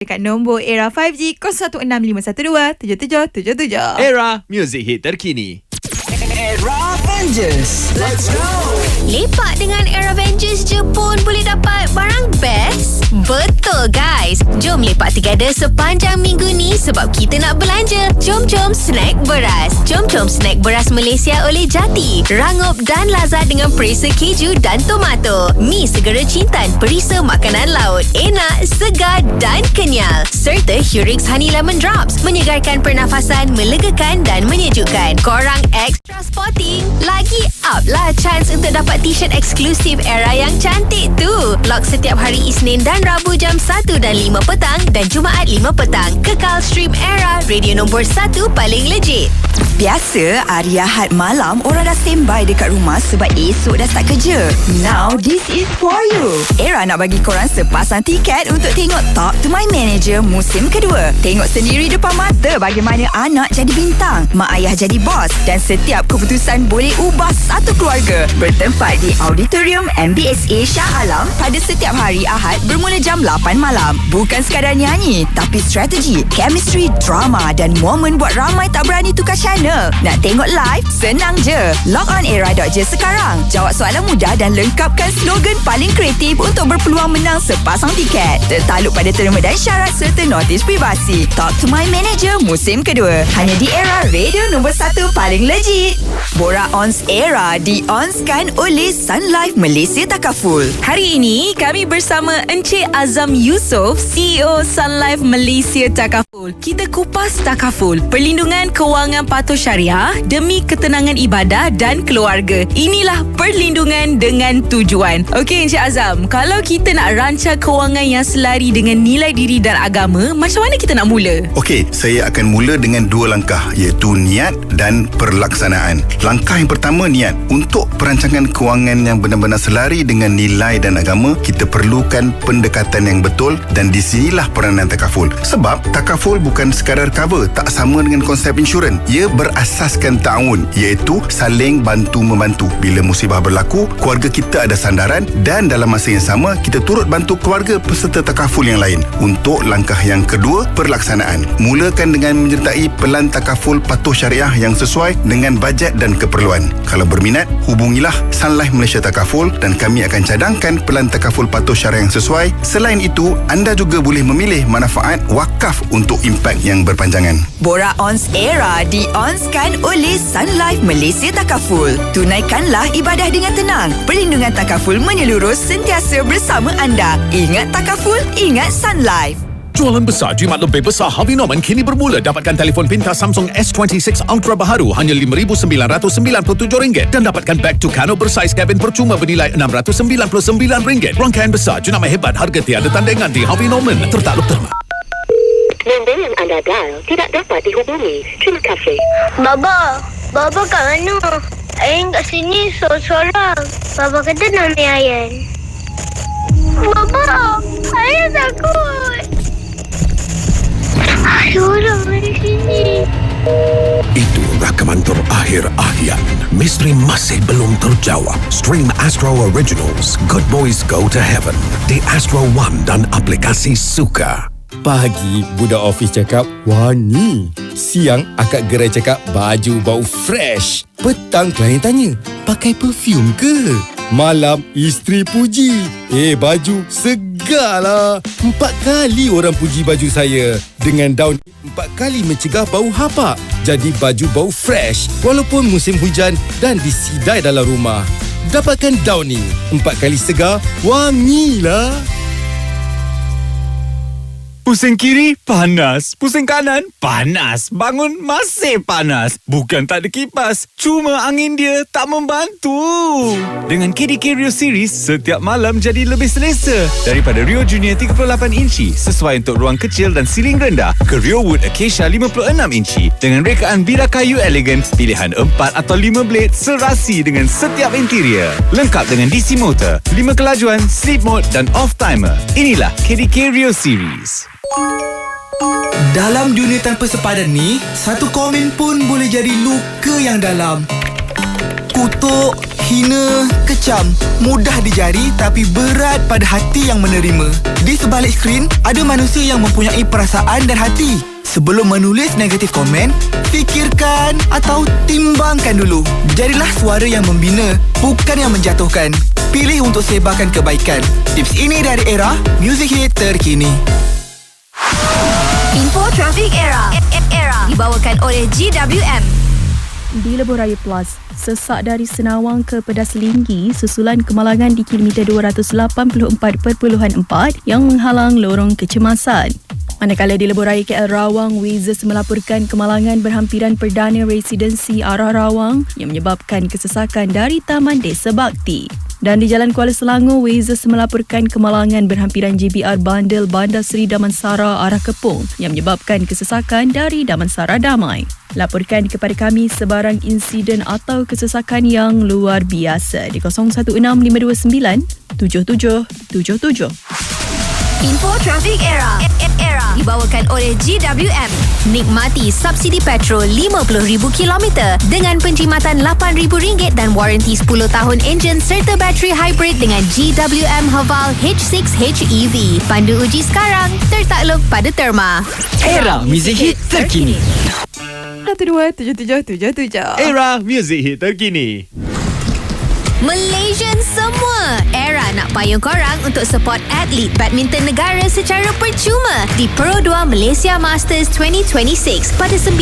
dekat nombor Era 5G 0165127777. Era, music hit terkini. Era Avengers. Let's go. Lepak dengan Era Avengers je pun boleh dapat barang best? Betul guys. Jom lepak together sepanjang minggu ni sebab kita nak belanja. Jom snack beras. Jom snack beras Malaysia oleh Jati. Rangup dan lazat dengan perisa keju dan tomato. Mi segera cintan perisa makanan laut. Enak, segar dan kenyal. Serta Hurix Honey Lemon Drops. Menyegarkan pernafasan, melegakan dan menyejukkan. Korang extra spotting. Lagi up lah chance untuk dapat t-shirt eksklusif Era yang cantik tu. Lock setiap hari Isnin dan Rabu jam 1 dan 5 petang dan Jumaat 5 petang. Kekal stream Era, radio nombor 1 paling legit. Biasa hari Ahad malam orang dah standby dekat rumah sebab esok dah start kerja. Now this is for you. Era nak bagi korang sepasang tiket untuk tengok Talk to My Manager musim kedua. Tengok sendiri depan mata bagaimana anak jadi bintang, mak ayah jadi bos dan setiap keputusan boleh ubah satu keluarga. Bertempat di Auditorium MBSA Shah Alam pada setiap hari Ahad bermula jam 8 malam. Bukan sekadar nyanyi, tapi strategi, chemistry, drama dan momen buat ramai tak berani tukar channel. Nak tengok live? Senang je. Log on era.je sekarang. Jawab soalan mudah dan lengkapkan slogan paling kreatif untuk berpeluang menang sepasang tiket. Tertakluk pada terma dan syarat serta notis privasi. Talk to My Manager musim kedua. Hanya di Era, radio nombor 1 paling legit. Bora Ons Era di-onskan oleh Sun Life Malaysia Takaful. Hari ini kami bersama Encik Azam Yusof, CEO Sun Life Malaysia Takaful. Kita kupas Takaful, perlindungan kewangan patuh syariah demi ketenangan ibadah dan keluarga. Inilah perlindungan dengan tujuan. Okey Encik Azam, kalau kita nak rancang kewangan yang selari dengan nilai diri dan agama, macam mana kita nak mula? Okey, saya akan mula dengan 2 langkah, iaitu niat dan perlaksanaan. Langkah yang pertama, niat. Untuk perancangan kewangan yang benar-benar selari dengan nilai dan agama, kita perlukan pendekatan yang betul dan di sinilah peranan Takaful. Sebab Takaful bukan sekadar cover, tak sama dengan konsep insurans. Ia berasaskan ta'awun, iaitu saling bantu-membantu. Bila musibah berlaku, keluarga kita ada sandaran dan dalam masa yang sama, kita turut bantu keluarga peserta Takaful yang lain. Untuk langkah yang kedua, perlaksanaan. Mulakan dengan menyertai pelan Takaful patuh syariah yang sesuai dengan bajet dan keperluan. Kalau berminat, hubungilah Sun Life Malaysia Takaful dan kami akan cadangkan pelan Takaful patuh syariah yang sesuai. Selain itu, anda juga boleh memilih manfaat wakaf untuk impak yang berpanjangan. Bora Ons Era di-onskan oleh Sun Life Malaysia Takaful. Tunaikanlah ibadah dengan tenang. Perlindungan Takaful menyeluruh sentiasa bersama anda. Ingat Takaful, ingat Sun Life. Jualan besar, jimat lebih besar Harvey Norman kini bermula. Dapatkan telefon pintar Samsung S26 Ultra baharu hanya RM5,997 dan dapatkan beg Tucano bersaiz kabin percuma bernilai RM699. Rangkaian besar, jenama hebat, harga tiada tandingan di Harvey Norman. Tertakluk terma. Nombor yang anda dial tidak dapat dihubungi. Terima kasih. Baba kat mana? Ayan kat sini sorang-sorang. Baba kata nak ambil Ayan. Baba, Ayan takut. Ada orang di sini. Itu rakaman terakhir Ahyan. Misteri masih belum terjawab. Stream Astro Originals Good Boys Go to Heaven di Astro One dan aplikasi Suka. Pagi, budak office cakap wangi. Siang, akak gerai cakap baju bau fresh. Petang, klien tanya, pakai perfume ke? Malam, isteri puji, baju segar lah. 4 kali orang puji baju saya. Dengan daun 4 kali mencegah bau hapak. Jadi baju bau fresh walaupun musim hujan dan disidai dalam rumah. Dapatkan Downy, 4 kali segar, wangilah. Pusing kiri, panas. Pusing kanan, panas. Bangun, masih panas. Bukan tak ada kipas, cuma angin dia tak membantu. Dengan KDK Rio Series, setiap malam jadi lebih selesa. Daripada Rio Junior 38 inci, sesuai untuk ruang kecil dan siling rendah, ke Rio Wood Acacia 56 inci, dengan rekaan bira kayu elegan, pilihan 4 atau 5 blade serasi dengan setiap interior. Lengkap dengan DC motor, 5 kelajuan, sleep mode dan off timer. Inilah KDK Rio Series. Dalam dunia tanpa sepadan ni, satu komen pun boleh jadi luka yang dalam. kutuk, hina, kecam. Mudah dijari tapi berat pada hati yang menerima. Di sebalik skrin, ada manusia yang mempunyai perasaan dan hati. Sebelum menulis negatif komen, fikirkan atau timbangkan dulu. Jadilah suara yang membina, bukan yang menjatuhkan. Pilih untuk sebarkan kebaikan. Tips ini dari Era, music hit terkini. Info Trafik Era. Dibawakan oleh GWM. Di Lebuh Raya Plus, sesak dari Senawang ke Pedas Linggi susulan kemalangan di kilometer 284.4 yang menghalang lorong kecemasan. Manakala di Lebuh Raya KL Rawang, Wizards melaporkan kemalangan berhampiran perdana residensi arah Rawang yang menyebabkan kesesakan dari Taman Desa Bakti. Dan di Jalan Kuala Selangor, Wizards melaporkan kemalangan berhampiran JBR Bandel Bandar Seri Damansara arah Kepong yang menyebabkan kesesakan dari Damansara Damai. Laporkan kepada kami sebarang insiden atau kesesakan yang luar biasa di 016529 7777. Info Trafik Era. Dibawakan oleh GWM. Nikmati subsidi petrol 50,000 kilometer dengan penjimatan RM8,000 dan waranti 10 tahun enjin serta bateri hybrid dengan GWM Haval H6 HEV. Pandu uji sekarang, tertakluk pada terma. Era, music hit terkini. 127777. Era Music Hit terkini. Malaysian semua, Era nak payung korang untuk support atlet badminton negara secara percuma di Pro 2 Malaysia Masters 2026 pada 19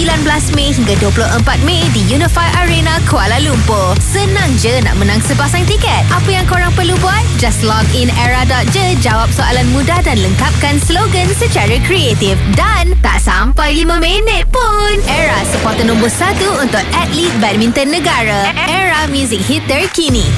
Mei hingga 24 Mei di Unify Arena Kuala Lumpur. Senang je nak menang sepasang tiket. Apa yang korang perlu buat? Just log in era.je, jawab soalan mudah dan lengkapkan slogan secara kreatif. Dan tak sampai 5 minit pun, Era supporter nombor 1 untuk atlet badminton negara. Era Music Hit terkini.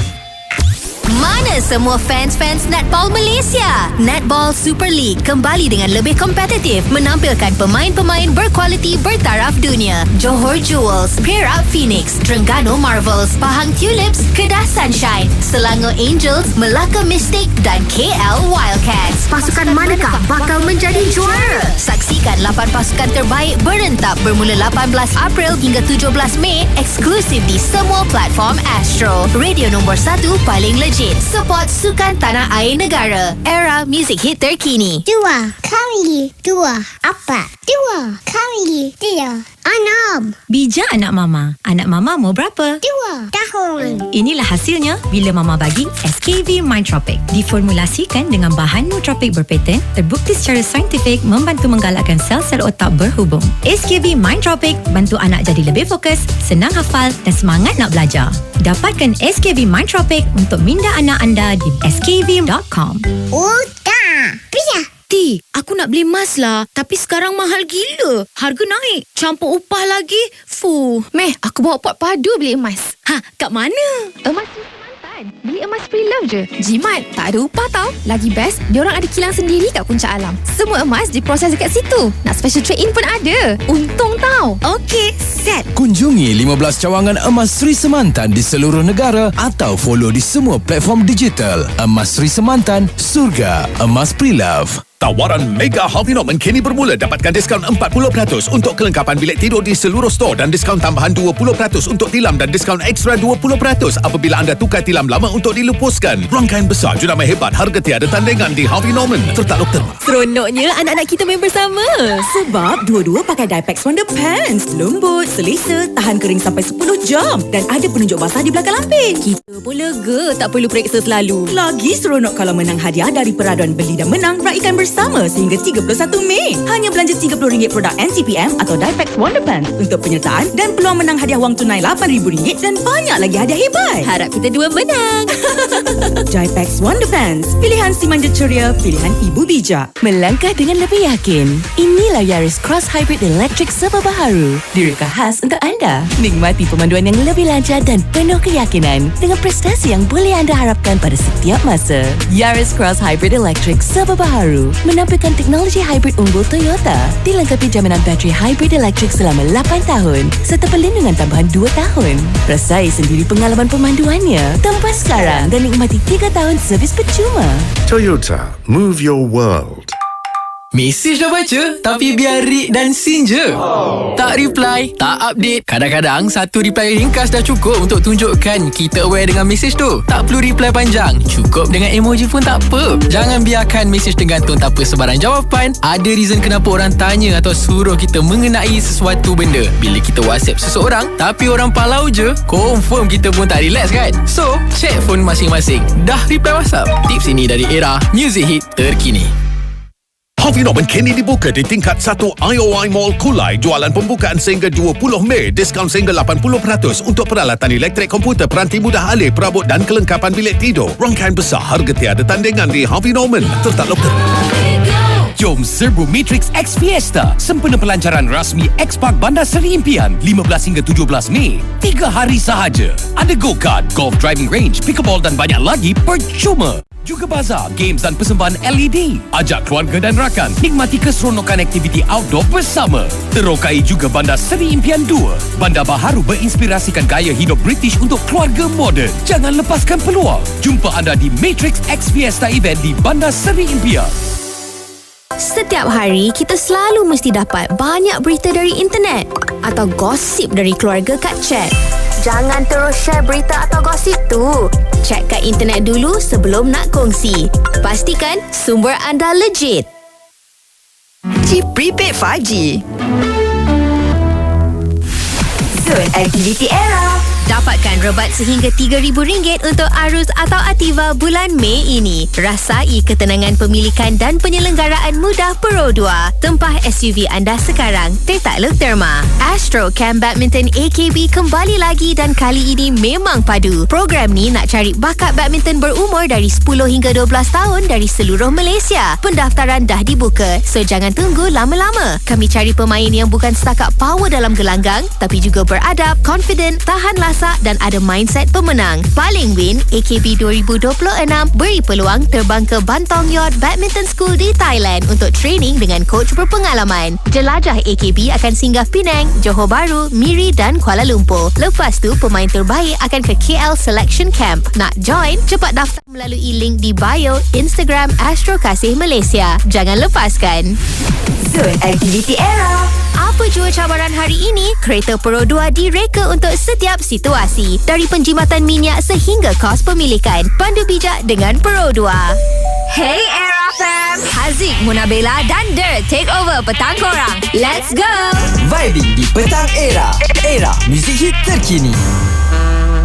Mana semua fans-fans netball Malaysia? Netball Super League kembali dengan lebih kompetitif, menampilkan pemain-pemain berkualiti bertaraf dunia. Johor Jewels, Perak Phoenix, Terengganu Marvels, Pahang Tulips, Kedah Sunshine, Selangor Angels, Melaka Mystic dan KL Wildcats. Pasukan manakah bakal menjadi juara? Saksikan 8 pasukan terbaik berentak bermula 18 April hingga 17 Mei eksklusif di semua platform Astro. Radio nombor 1 paling legit. Support sukan tanah air negara. Era Music Hit terkini. 2 kali 2 apa? 2 kali 3 6. Bijak anak mama. Anak mama mau berapa? 2 tahun. Inilah hasilnya bila mama bagi SKV Mindtropic. Diformulasikan dengan bahan nootropic berpaten, terbukti secara saintifik membantu menggalakkan sel-sel otak berhubung. SKV Mindtropic bantu anak jadi lebih fokus, senang hafal dan semangat nak belajar. Dapatkan SKV Mindtropic untuk minda anak anda di skv.com. Udah. Bisa. Ti, aku nak beli emas lah. Tapi sekarang mahal gila. Harga naik. Campur upah lagi. Meh, aku bawa pot padu beli emas. Kat mana? Emas Semantan. Beli emas pre-love je. Jimat, tak ada upah tau. Lagi best, diorang ada kilang sendiri kat Puncak Alam. Semua emas diproses dekat situ. Nak special trade-in pun ada. Untung tau. Okey, set. Kunjungi 15 cawangan emas Sri Semantan di seluruh negara atau follow di semua platform digital. Emas Sri Semantan, surga emas pre-love. Tawaran Mega Harvey Norman kini bermula. Dapatkan diskaun 40% untuk kelengkapan bilik tidur di seluruh store dan diskaun tambahan 20% untuk tilam dan diskaun ekstra 20% apabila anda tukar tilam lama untuk dilupuskan. Rangkaian besar jenama hebat harga tiada tandingan di Harvey Norman. Tertakluk terma. Seronoknya anak-anak kita main bersama. Sebab dua-dua pakai Dypex Wonder Pants. Lembut, selesa, tahan kering sampai 10 jam dan ada penunjuk basah di belakang lampin. Kita pun lega, tak perlu periksa selalu. Lagi seronok kalau menang hadiah dari peraduan beli dan menang raikan bersama sehingga 31 Mei. Hanya belanja RM30 produk NCPM atau Dypex Wonder Pants untuk penyertaan dan peluang menang hadiah wang tunai RM8,000 dan banyak lagi hadiah hebat. Harap kita dua menang. Dypex Wonder Pants. Pilihan si manja ceria, pilihan ibu bijak. Melangkah dengan lebih yakin. Inilah Yaris Cross Hybrid Electric serba baharu. Direka khas untuk anda. Nikmati pemanduan yang lebih lancar dan penuh keyakinan dengan prestasi yang boleh anda harapkan pada setiap masa. Yaris Cross Hybrid Electric serba baharu menampilkan teknologi hybrid unggul Toyota, dilengkapi jaminan bateri hybrid elektrik selama 8 tahun serta perlindungan tambahan 2 tahun. Rasai sendiri pengalaman pemanduannya. Tempah sekarang dan nikmati 3 tahun servis percuma. Toyota, move your world. Mesej dah baca, tapi biar Rik dan Sin je. Tak reply, tak update. Kadang-kadang, satu reply ringkas dah cukup untuk tunjukkan kita aware dengan mesej tu. Tak perlu reply panjang, cukup dengan emoji pun tak apa. Jangan biarkan mesej tergantung tanpa sebarang jawapan. Ada reason kenapa orang tanya atau suruh kita mengenai sesuatu benda. Bila kita WhatsApp seseorang, tapi orang palau je, confirm kita pun tak relax kan? So, check phone masing-masing. Dah reply WhatsApp? Tips ini dari Era, music hit terkini. Harvey Norman kini dibuka di tingkat 1 IOI Mall Kulai. Jualan pembukaan sehingga 20 Mei. Diskaun sehingga 80% untuk peralatan elektrik, komputer, peranti mudah alih, perabot dan kelengkapan bilik tidur. Rangkaian besar, harga tiada tandingan di Harvey Norman. Tertak lokal. Jom serbu Matrix X Fiesta. Sempena pelancaran rasmi X Park Bandar Seri Impian 15 hingga 17 Mei. 3 hari sahaja. Ada go-kart, golf driving range, pickleball dan banyak lagi percuma. Juga bazar, games dan persembahan LED. Ajak keluarga dan rakan nikmati keseronokan aktiviti outdoor bersama. Terokai juga Bandar Seri Impian 2. Bandar baharu berinspirasikan gaya hidup British untuk keluarga moden. Jangan lepaskan peluang. Jumpa anda di Matrix X Fiesta event di Bandar Seri Impian. Setiap hari, kita selalu mesti dapat banyak berita dari internet atau gosip dari keluarga kat chat. Jangan terus share berita atau gosip tu. Cek kat internet dulu sebelum nak kongsi. Pastikan sumber anda legit. Chip Prepaid 5G. Zone Aktiviti Era. Dapatkan rebat sehingga RM3,000 untuk Arus atau Ativa bulan Mei ini. Rasai ketenangan pemilikan dan penyelenggaraan mudah Pro 2. Tempah SUV anda sekarang, Tertakluk Terma. Astro Camp Badminton AKB kembali lagi dan kali ini memang padu. Program ni nak cari bakat badminton berumur dari 10 hingga 12 tahun dari seluruh Malaysia. Pendaftaran dah dibuka, so jangan tunggu lama-lama. Kami cari pemain yang bukan setakat power dalam gelanggang, tapi juga beradab, confident, tahan lasa dan ada mindset pemenang. Paling win, AKB 2026 beri peluang terbang ke Bantong Yacht Badminton School di Thailand untuk training dengan coach berpengalaman. Jelajah AKB akan singgah Penang, Johor Bahru, Miri dan Kuala Lumpur. Lepas tu, pemain terbaik akan ke KL Selection Camp. Nak join? Cepat daftar melalui link di bio Instagram Astro Kasih Malaysia. Jangan lepaskan. Zone Aktiviti Era. Apa jua cabaran hari ini? Kereta Pro 2 direka untuk setiap situasi. Dari penjimatan minyak sehingga kos pemilikan. Pandu bijak dengan Pro 2. Hey Era fam, Haziq, Munabela dan Dirt take over petang korang. Let's go! Vibing di petang Era. Era, muzik hit terkini.